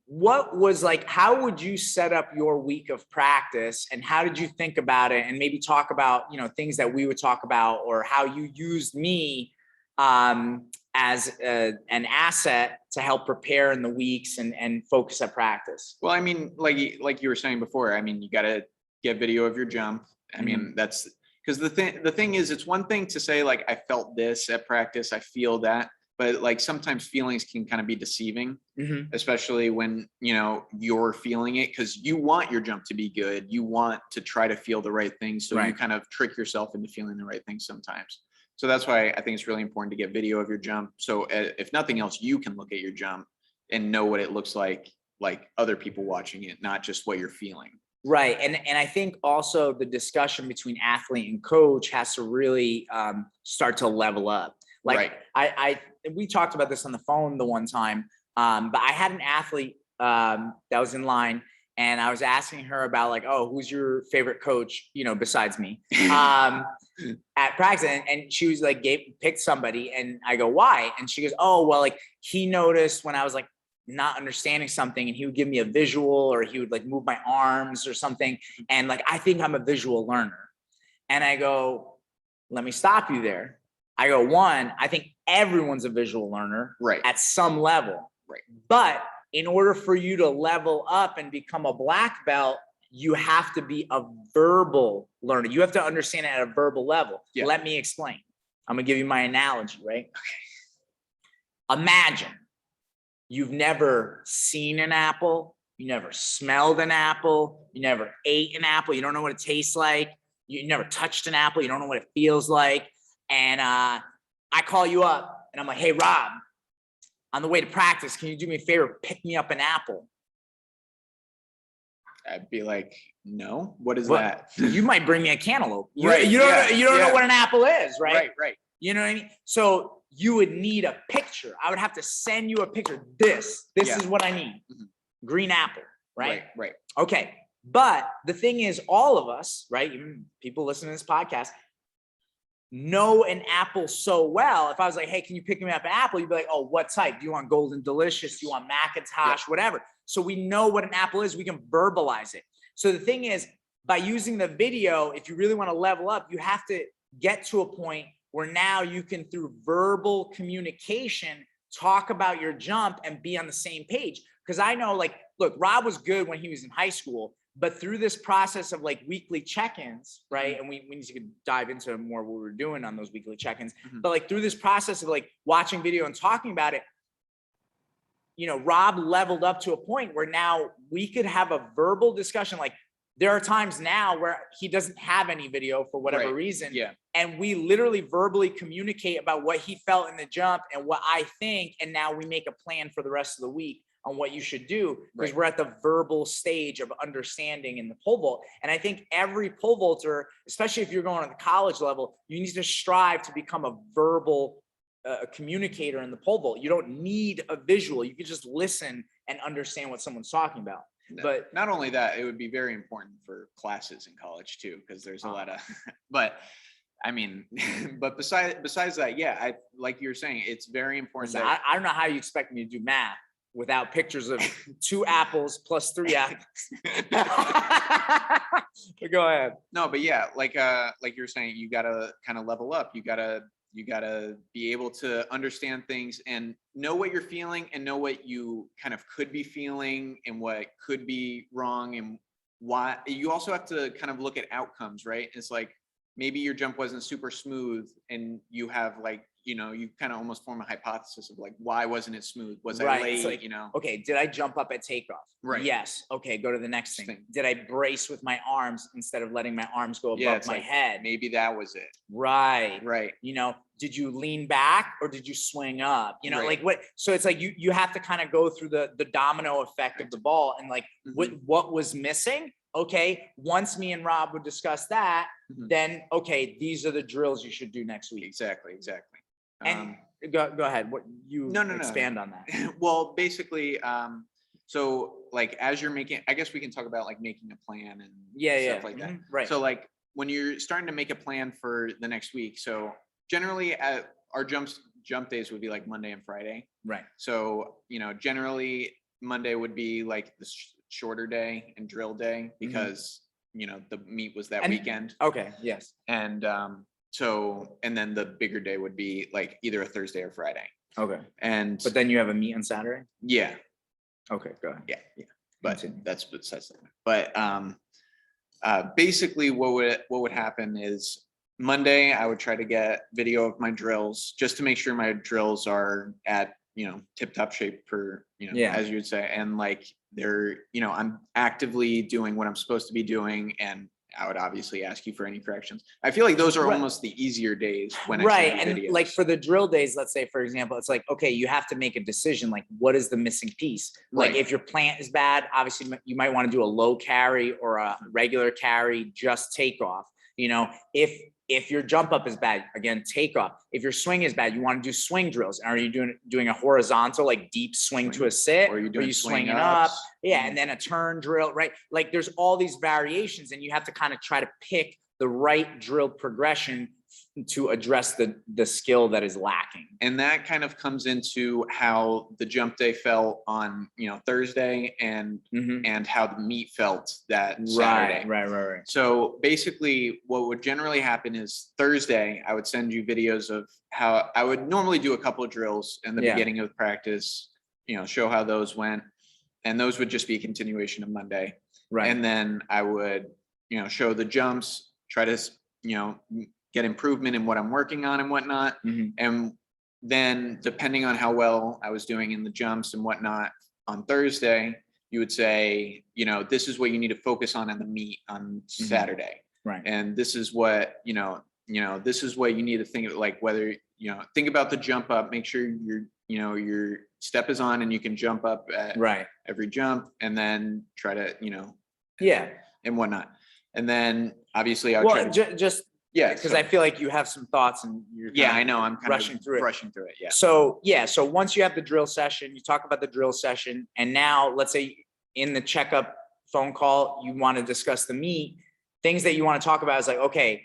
what was like, how would you set up your week of practice and how did you think about it? And maybe talk about, things that we would talk about or how you used me as an asset to help prepare in the weeks and focus at practice. Well, I mean, like you were saying before, I mean, you got to get video of your jump. I mean, that's because the thing is, it's one thing to say like, I felt this at practice, I feel that, but like sometimes feelings can kind of be deceiving, especially when, you're feeling it because you want your jump to be good. You want to try to feel the right things. So you kind of trick yourself into feeling the right things sometimes. So that's why I think it's really important to get video of your jump. So if nothing else, you can look at your jump and know what it looks like other people watching it, not just what you're feeling. Right. And I think also the discussion between athlete and coach has to really start to level up. Like we talked about this on the phone the one time, but I had an athlete that was in line and I was asking her about like, oh, who's your favorite coach, besides me at practice. And she was like, picked somebody. And I go, why? And she goes, oh, well, like he noticed when I was like not understanding something and he would give me a visual or he would like move my arms or something. And like, I think I'm a visual learner. And I go, let me stop you there. I go, one, I think everyone's a visual learner at some level. Right. But in order for you to level up and become a black belt, you have to be a verbal learner. You have to understand it at a verbal level. Yeah. Let me explain. I'm gonna give you my analogy, right? Okay. Imagine you've never seen an apple, you never smelled an apple, you never ate an apple, you don't know what it tastes like, you never touched an apple, you don't know what it feels like. And I call you up and I'm like, hey, Rob, on the way to practice, can you do me a favor? Pick me up an apple. I'd be like, no, what is that? You might bring me a cantaloupe. You don't know what an apple is, right? Right. You know what I mean? So you would need a picture. I would have to send you a picture. This is what I need. Green apple, right? Right. Okay. But the thing is, all of us, right? Even people listening to this podcast, know an apple so well. If I was like, hey, can you pick me up an apple? You'd be like, oh, what type? Do you want Golden Delicious? Do you want Macintosh? Whatever. So we know what an apple is. We can verbalize it. So the thing is, by using the video, if you really want to level up, you have to get to a point where now you can, through verbal communication, talk about your jump and be on the same page. Because I know, like, look, Rob was good when he was in high school, but through this process of like weekly check-ins, right? And we need to dive into more what we're doing on those weekly check-ins. But like through this process of like watching video and talking about it, Rob leveled up to a point where now we could have a verbal discussion. Like there are times now where he doesn't have any video for whatever reason. Yeah. And we literally verbally communicate about what he felt in the jump and what I think. And now we make a plan for the rest of the week on what you should do, because we're at the verbal stage of understanding in the pole vault. And I think every pole vaulter, especially if you're going to the college level, you need to strive to become a verbal communicator in the pole vault. You don't need a visual. You can just listen and understand what someone's talking about. But not only that, it would be very important for classes in college too, because there's a lot of, but I mean, but besides that, yeah, I like you're saying, it's very important. listen, I don't know how you expect me to do math without pictures of 2 apples plus 3 apples. But go ahead. No, but yeah, like you're saying, you gotta kind of level up. You gotta be able to understand things and know what you're feeling and know what you kind of could be feeling and what could be wrong and why. You also have to kind of look at outcomes, right? It's like maybe your jump wasn't super smooth and you have like, you know, you kind of almost form a hypothesis of like, why wasn't it smooth? Was I late? Like, you know? Okay, did I jump up at takeoff? Right. Yes. Okay, go to the next thing. Did I brace with my arms instead of letting my arms go above my head? Maybe that was it. Right. Right. You know, did you lean back or did you swing up? You know, like what? So it's like you have to kind of go through the domino effect of the ball and like what was missing. Okay, once me and Rob would discuss that, then okay, these are the drills you should do next week. Exactly. And go ahead. What you expand on that? Well, basically, so like as you're making, I guess we can talk about like making a plan and stuff like that. Right. So like when you're starting to make a plan for the next week, so generally our jump days would be like Monday and Friday. Right. So, you know, generally Monday would be like the shorter day and drill day because, you know, the meet was that weekend. Okay. Yes. And and then the bigger day would be like either a Thursday or Friday. Okay. But then you have a meet on Saturday? Yeah. Okay, go ahead. Yeah. But that's besides that. But basically what would happen is Monday, I would try to get video of my drills just to make sure my drills are at, you know, tip-top shape as you would say. And like they're, you know, I'm actively doing what I'm supposed to be doing. And I would obviously ask you for any corrections. I feel like those are almost the easier days when I send you videos. Like for the drill days, let's say, for example, it's like, okay, you have to make a decision. Like, what is the missing piece? Like if your plant is bad, obviously you might want to do a low carry or a regular carry, just takeoff. You know, if your jump up is bad, again, take off. If your swing is bad, you want to do swing drills. Are you doing a horizontal, like deep swing to a sit? Or are you swinging up? Yeah. And then a turn drill, right? Like there's all these variations and you have to kind of try to pick the right drill progression to address the skill that is lacking. And that kind of comes into how the jump day felt on, you know, Thursday and how the meet felt that Saturday. Right. So basically what would generally happen is Thursday, I would send you videos of how I would normally do a couple of drills in the beginning of practice, you know, show how those went. And those would just be a continuation of Monday. Right. And then I would, you know, show the jumps, try to, you know, get improvement in what I'm working on and whatnot. And then depending on how well I was doing in the jumps and whatnot on Thursday, you would say, you know, this is what you need to focus on in the meet on Saturday. Right. And this is what, you know, this is what you need to think of, like whether, you know, think about the jump up, make sure your step is on and you can jump up at every jump and then try to, you know, and whatnot. And then obviously I would try to because I feel like you have some thoughts and you're I know I'm kind rushing of through it. Yeah. So once you have the drill session, you talk about the drill session, and now let's say in the checkup phone call, you want to discuss the meet. Things that you want to talk about is like, okay,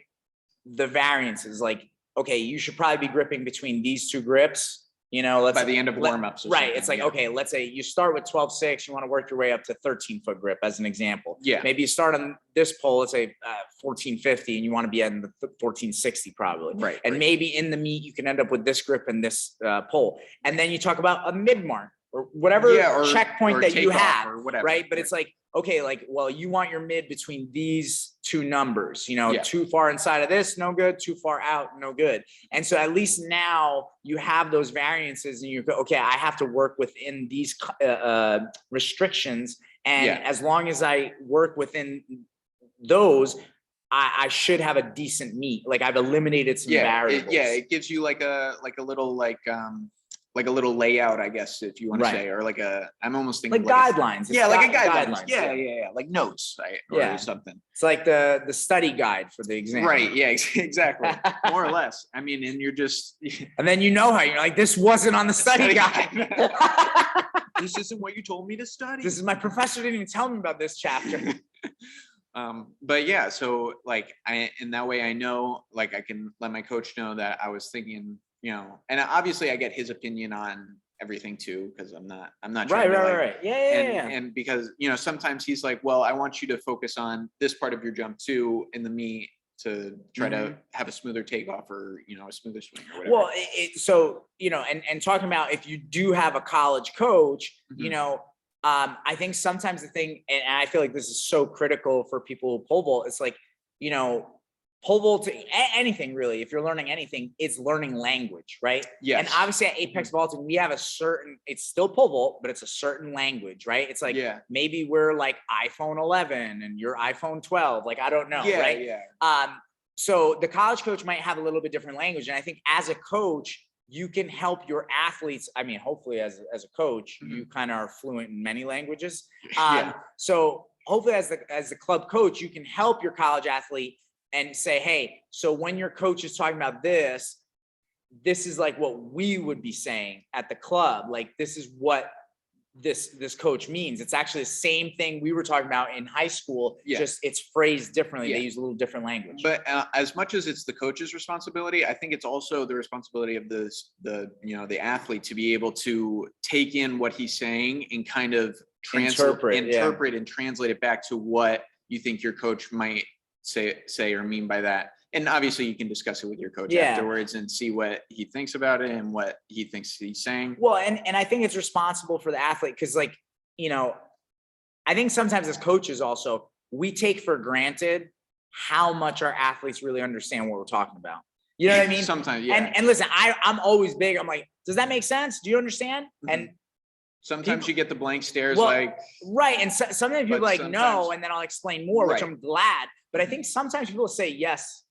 the variances, like, okay, you should probably be gripping between these 2 grips. You know, by the end of warm-ups. Right. It's like, okay, let's say you start with 12.6, you want to work your way up to 13-foot grip as an example. Yeah. Maybe you start on this pole, let's say 1450, and you want to be in the 1460 probably. Right. And maybe in the meet, you can end up with this grip and this pole. And then you talk about a mid-mark or whatever checkpoint that you have, or whatever, right? But it's like, okay, like, well, you want your mid between these 2 numbers, you know, too far inside of this, no good, too far out, no good. And so at least now you have those variances and you go, okay, I have to work within these restrictions. And as long as I work within those, I should have a decent meet. Like I've eliminated some variables. It gives you like a little like a little layout, I guess, if you want to say, or like I'm almost thinking like guidelines. Like a guidelines. Yeah. Like notes, right? Or something. It's like the study guide for the exam. Right. Yeah, exactly. More or less. I mean, and you're just. And then you know how you're like, this wasn't on the study guide. this isn't what you told me to study. This is my professor didn't even tell me about this chapter. But yeah, so like in that way I know, like I can let my coach know that I was thinking, and obviously I get his opinion on everything too, because I'm not trying to Right. Yeah. And because sometimes he's like, well, I want you to focus on this part of your jump too in the meet to try to have a smoother takeoff or a smoother swing or whatever. Well, so and talking about if you do have a college coach, I think sometimes the thing, and I feel like this is so critical for people who pole vault, it's like, pole vault to anything really, if you're learning anything, it's learning language, right? Yes. And obviously at Apex Vaulting, we have it's still pole vault, but it's a certain language, right? It's like, maybe we're like iPhone 11 and you're iPhone 12, like, I don't know, right? Yeah. So the college coach might have a little bit different language. And I think as a coach, you can help your athletes. I mean, hopefully as a coach, you kind of are fluent in many languages. So hopefully as the club coach, you can help your college athlete and say, hey, so when your coach is talking about this is like what we would be saying at the club. Like, this is what this coach means. It's actually the same thing we were talking about in high school, just it's phrased differently. They use a little different language. But as much as it's the coach's responsibility, I think it's also the responsibility of the athlete to be able to take in what he's saying and kind of interpret and translate it back to what you think your coach might say or mean by that. And obviously you can discuss it with your coach afterwards and see what he thinks about it and what he thinks he's saying. Well, and I think it's responsible for the athlete, because like, I think sometimes as coaches also, we take for granted how much our athletes really understand what we're talking about. You know what I mean? Sometimes, yeah. And listen, I'm always big. I'm like, does that make sense? Do you understand? And sometimes you get the blank stares, right. And sometimes people like, no, and then I'll explain more, which I'm glad. But I think sometimes people say, yes,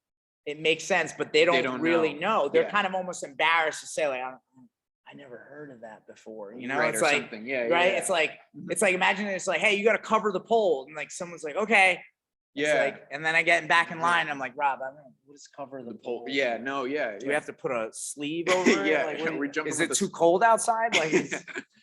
it makes sense, but they don't really know. They're kind of almost embarrassed to say, like, I never heard of that before. Right, it's like, something. Right. It's like, imagine it's like, hey, you got to cover the pole. And like, someone's like, okay. It's like, and then I get back in line. I'm like, Rob, what is cover the pole? Yeah, no, yeah. Do we have to put a sleeve over it? Like, is it too cold outside? Like,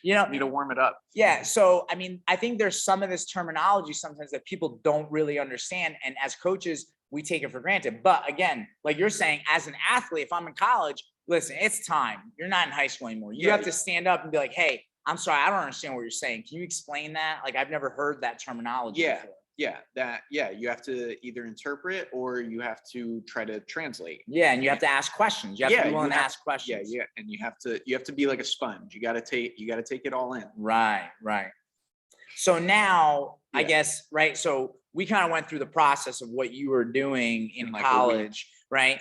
need to warm it up. Yeah. So, I mean, I think there's some of this terminology sometimes that people don't really understand. And as coaches, we take it for granted. But again, like you're saying, as an athlete, if I'm in college, listen, it's time. You're not in high school anymore. You have to stand up and be like, hey, I'm sorry, I don't understand what you're saying. Can you explain that? Like, I've never heard that terminology before. You have to either interpret or you have to try to translate. Yeah, and you have to ask questions. You have to be willing to ask questions. Yeah, and you have to be like a sponge. You got to take it all in. Right. So now, I guess, right? So we kind of went through the process of what you were doing in like college, right?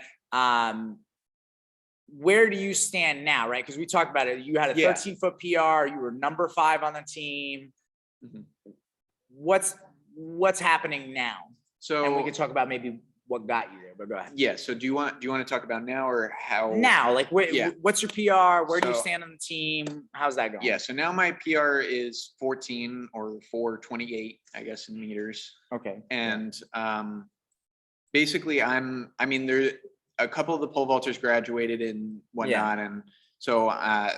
Where do you stand now, right? Because we talked about it. You had a 13-foot PR. You were number 5 on the team. What's happening now? So, and we could talk about maybe what got you there, but go ahead. Yeah. So do you want to talk about now or how? Now, like, what's your PR? Where do you stand on the team? How's that going? Yeah. So now my PR is 14 or 428, I guess, in meters. Okay. And basically there a couple of the pole vaulters graduated and whatnot. And so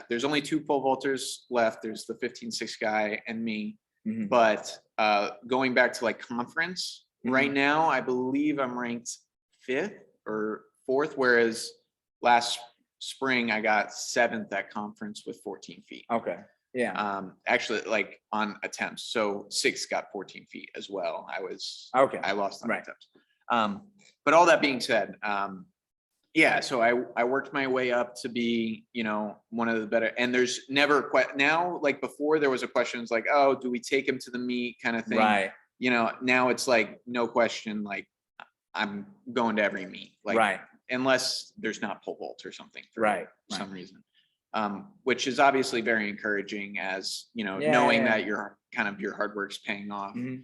there's only 2 pole vaulters left. There's the 15-6 guy and me. But going back to like conference right now, I believe I'm ranked 5th or 4th, whereas last spring I got 7th at conference with 14 feet. Okay. Yeah. Actually, like on attempts. So 6 got 14 feet as well. I lost on attempts. But all that being said, so I worked my way up to be, one of the better, and there's never now, like before there was a question, it's like, oh, do we take him to the meet kind of thing? Right. Now it's like, no question, like I'm going to every meet, like, unless there's not pole vault or something for some reason. Which is obviously very encouraging as, knowing that your hard work's paying off. Do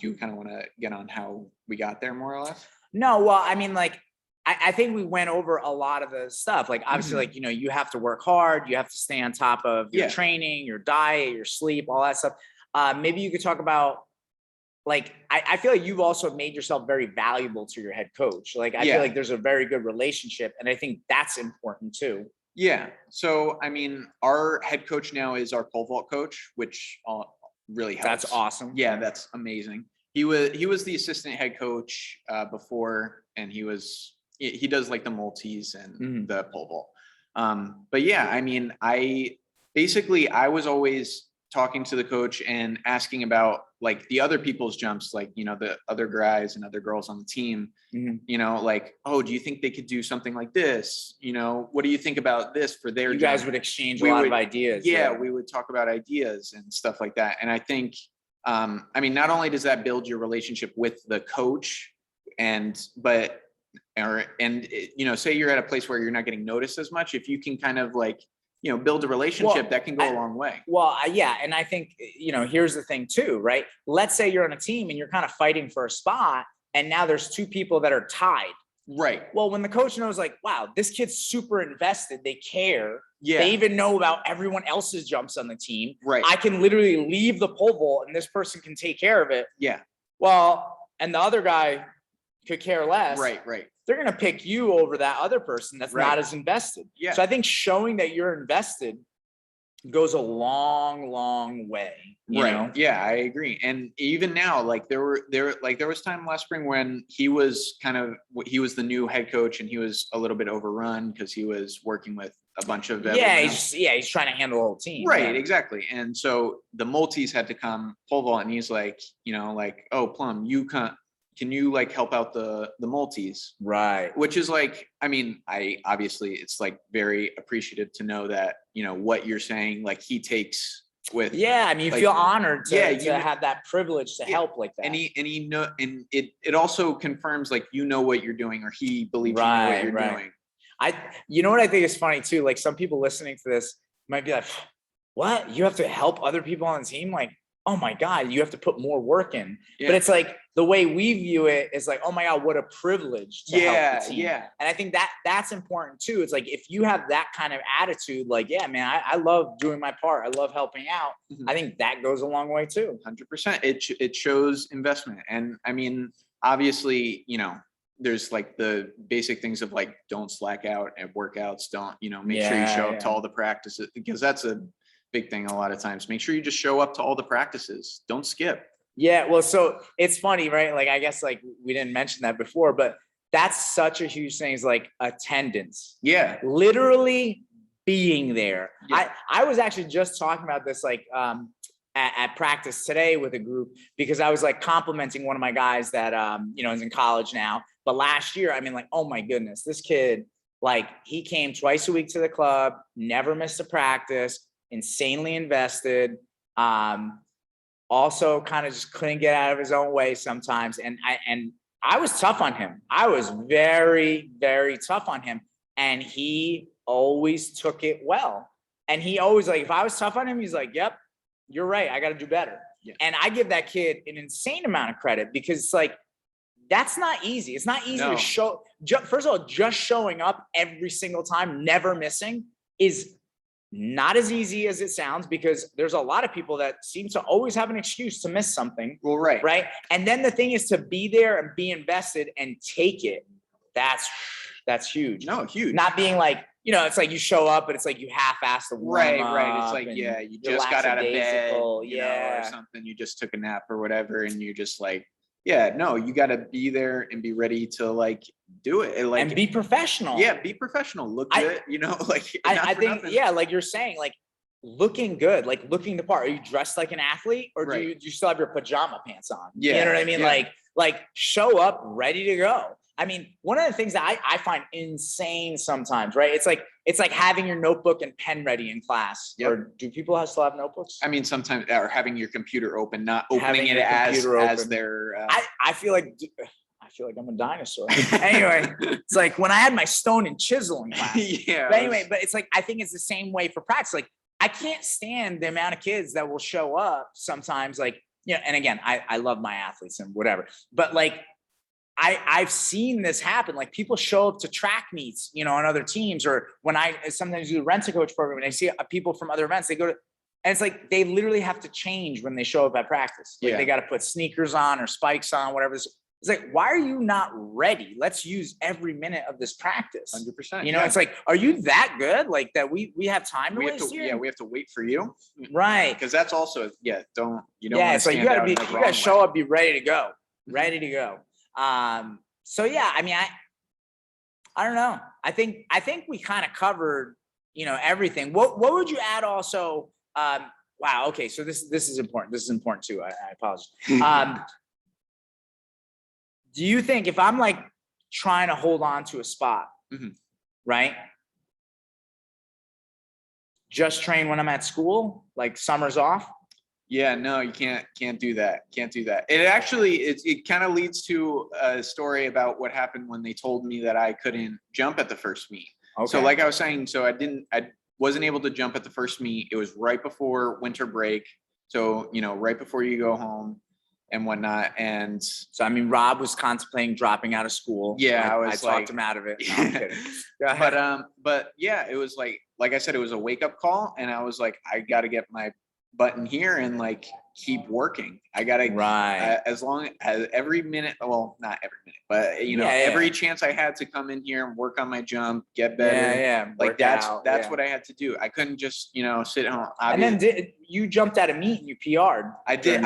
you kind of want to get on how we got there more or less? No, well, I mean, like, I think we went over a lot of the stuff. Like, obviously, like, you have to work hard. You have to stay on top of your training, your diet, your sleep, all that stuff. Maybe you could talk about, like, I feel like you've also made yourself very valuable to your head coach. Like, I feel like there's a very good relationship. And I think that's important too. Yeah. So, I mean, our head coach now is our pole vault coach, which really helps. That's awesome. Yeah, that's amazing. He was the assistant head coach before, and he does like the multis and the pole vault. But yeah, I mean, I was always talking to the coach and asking about like the other people's jumps, like, you know, the other guys and other girls on the team, you know, like, oh, do you think they could do something like this? You know, what do you think about this for their You jump? guys would exchange a lot of ideas. Yeah, we would talk about ideas and stuff like that. And I think, I mean, not only does that build your relationship with the coach you know, say you're at a place where you're not getting noticed as much, if you can kind of like, you know, build a relationship, that can go a long way. Well, yeah. And I think, you know, here's the thing too, right? Let's say you're on a team and you're kind of fighting for a spot, and now there's two people that are tied. Right. Well, when the coach knows like, wow, this kid's super invested, they care. Yeah. They even know about everyone else's jumps on the team. Right. I can literally leave the pole vault and this person can take care of it. Yeah. Well, and the other guy could care less. Right. They're going to pick you over that other person that's not as invested. Yeah. So I think showing that you're invested goes a long way. You know? Yeah, I agree. And even now, like there was time last spring when he was the new head coach and he was a little bit overrun because he was working with a bunch of he's trying to handle the whole team. Right, exactly. And so the multis had to come pole vault, and he's like, you know, like, oh, Plumb, can you like help out the multis? Right. Which is like, I mean, it's like very appreciative to know that, you know, what you're saying, like he takes with. Yeah. I mean, you like, feel honored to have that privilege to help like that. And it also confirms like, you know what you're doing, or he believes you know what you're doing. You know what I think is funny too? Like some people listening to this might be like, what? You have to help other people on the team? Like, oh my God, you have to put more work in. Yeah. But it's like the way we view it is like, oh my God, what a privilege to help the team. Yeah. And I think that's important too. It's like, if you have that kind of attitude, like, yeah, man, I love doing my part. I love helping out. I think that goes a long way too. 100%. It shows investment. And I mean, obviously, you know, there's like the basic things of like, don't slack out at workouts. Don't, you know, make sure you show up to all the practices, because that's a big thing a lot of times. Make sure you just show up to all the practices. Don't skip. Yeah. Well, so it's funny, right? Like, I guess like we didn't mention that before, but that's such a huge thing, is like attendance. Yeah. Literally being there. Yeah. I was actually just talking about this, like, at practice today with a group, because I was like complimenting one of my guys that, you know, is in college now, but last year, I mean, like, oh my goodness, this kid, like, he came twice a week to the club, never missed a practice, insanely invested, also kind of just couldn't get out of his own way sometimes. And I was tough on him. I was very, very tough on him. And he always took it well. And he always, like, if I was tough on him, he's like, yep, you're right, I got to do better. Yeah. And I give that kid an insane amount of credit, because it's like, that's not easy. It's not easy to show. First of all, just showing up every single time, never missing, is not as easy as it sounds, because there's a lot of people that seem to always have an excuse to miss something. Well, right. Right. And then the thing is to be there and be invested and take it. That's huge. No, huge. Not being like, you know, it's like you show up, but it's like you half-assed the warm up. Right. It's like, yeah, you just got out of bed, you know, or yeah, something. You just took a nap or whatever, and you're just like, yeah, no, you got to be there and be ready to like do it, like, and be professional. Yeah, be professional. Look good, you know, like, I think, yeah, like you're saying, like looking good, like looking the part. Are you dressed like an athlete, or do you still have your pajama pants on? Yeah, you know what I mean? Yeah. Like show up ready to go. I mean, one of the things that I find insane sometimes, right? It's like having your notebook and pen ready in class. Yep. Or do people still have notebooks? I mean, sometimes, or having your computer open, not opening it as their. I feel like I'm a dinosaur. Anyway, it's like when I had my stone and chisel in class. Yeah. But anyway, but it's like, I think it's the same way for practice. Like, I can't stand the amount of kids that will show up sometimes, like, you know, and again, I love my athletes and whatever, but like, I've seen this happen. Like, people show up to track meets, you know, on other teams, or when I sometimes do the rent-a-coach program and I see people from other events, they go to, and it's like, they literally have to change when they show up at practice. Like, they got to put sneakers on or spikes on, whatever. It's like, why are you not ready? Let's use every minute of this practice. 100%. You know, it's like, are you that good? Like that we have time to waste here? Yeah, we have to wait for you. Right. Because that's also, you don't it's like you gotta show up, be ready to go. Ready to go. So yeah, I mean, I don't know. I think we kind of covered, everything. What would you add also? Wow. Okay. So this is important. This is important too. I apologize. Do you think if I'm like trying to hold on to a spot, right? Just train when I'm at school, like summers off? Yeah, no, you can't do that. Can't do that. It actually, it kind of leads to a story about what happened when they told me that I couldn't jump at the first meet. Okay. So like I was saying, so I wasn't able to jump at the first meet. It was right before winter break. So, right before you go home and whatnot. And so, I mean, Rob was contemplating dropping out of school. Yeah, I talked him out of it. No, I'm kidding. Go ahead. But yeah, it was like I said, it was a wake up call, and I was like, I got to get my button here and like keep working. I got to, as long as every minute, well, not every minute, but every chance I had to come in here and work on my jump, get better. Yeah. Like that's what I had to do. I couldn't just, sit home. And then you jumped at a meet and you PR'd. I did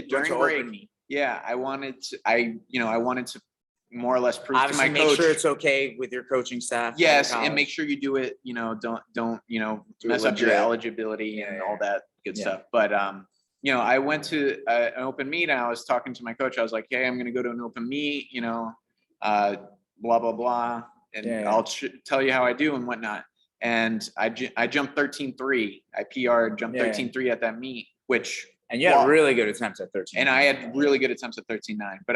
during break. Yeah. I wanted to more or less prove to my coach. Make sure it's okay with your coaching staff. Yes. And make sure you do it, don't mess up your eligibility and all that good stuff. But, I went to an open meet and I was talking to my coach. I was like, hey, I'm going to go to an open meet, blah, blah, blah. And I'll tell you how I do and whatnot. And I jumped 13.3. I PR'd, jumped 13.3 at that meet, and you had really good attempts at 13. And I had really good attempts at 13.9, but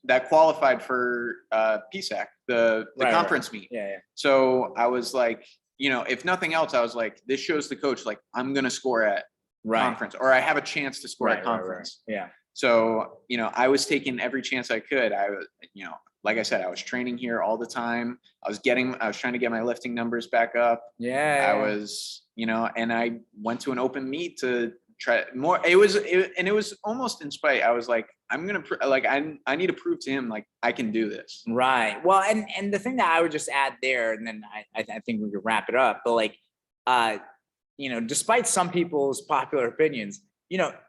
that qualified for PSAC, the conference meet. Yeah. So I was like, if nothing else, I was like, this shows the coach, like I'm going to score at conference, or I have a chance to score at conference. Yeah. So, I was taking every chance I could. I was, like I said, I was training here all the time. I was trying to get my lifting numbers back up. Yeah. I was, and I went to an open meet to try more. It was almost in spite. I was like, I'm going to I need to prove to him, like, I can do this. Right. Well, and the thing that I would just add there, and then I think we could wrap it up, but like, despite some people's popular opinions,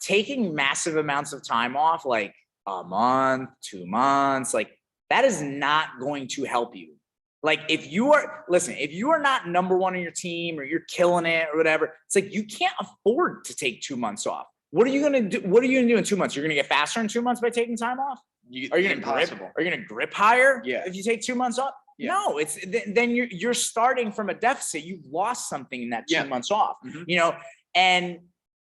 taking massive amounts of time off, like a month, 2 months, like that is not going to help you. Like if you are not number one on your team or you're killing it or whatever, it's like you can't afford to take 2 months off. What are you going to do? What are you going to do in 2 months? You're going to get faster in 2 months by taking time off? Are you going to grip higher if you take 2 months off? Yeah. No, then you're starting from a deficit. You've lost something in that 2 months off, and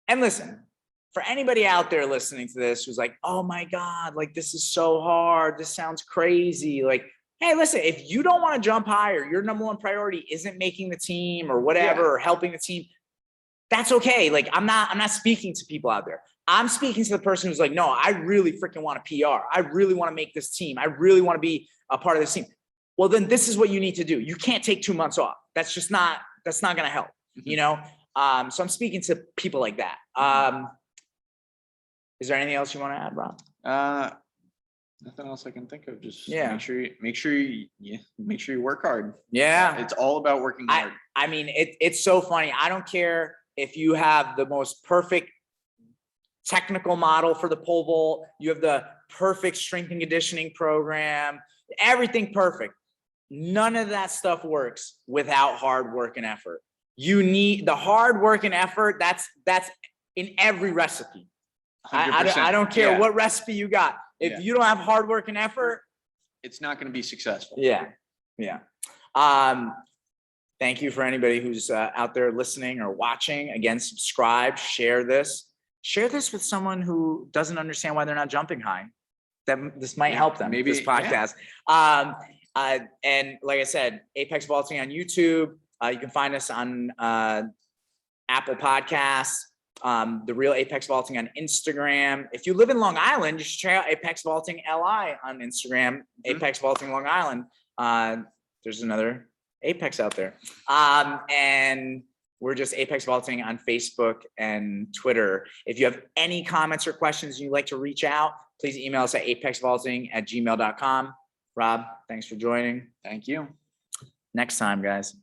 listen, for anybody out there listening to this who's like, oh my God, like this is so hard. This sounds crazy. Like, hey, listen, if you don't want to jump higher, your number one priority isn't making the team or whatever, or helping the team. That's okay. Like, I'm not speaking to people out there. I'm speaking to the person who's like, no, I really freaking want to PR. I really want to make this team. I really want to be a part of this team. Well, then this is what you need to do. You can't take 2 months off. That's not going to help, So I'm speaking to people like that. Is there anything else you want to add, Rob? Nothing else I can think of. Just make sure you work hard. Yeah. It's all about working hard. I mean, it's so funny. I don't care if you have the most perfect technical model for the pole vault, you have the perfect strength and conditioning program, everything perfect. None of that stuff works without hard work and effort. You need the hard work and effort. That's in every recipe. I don't care what recipe you got. If you don't have hard work and effort, it's not going to be successful. Yeah. Thank you for anybody who's out there listening or watching. Again, subscribe, share this with someone who doesn't understand why they're not jumping high. That this might help them. Maybe this podcast. And like I said, Apex Vaulting on YouTube. You can find us on Apple Podcasts. The Real Apex Vaulting on Instagram. If you live in Long Island, you should check out Apex Vaulting LI on Instagram. Apex Vaulting Long Island. There's another Apex out there. And We're just Apex Vaulting on Facebook and Twitter. If you have any comments or questions and you'd like to reach out, please email us at apexvaulting@gmail.com. Rob, thanks for joining. Thank you. Next time, guys.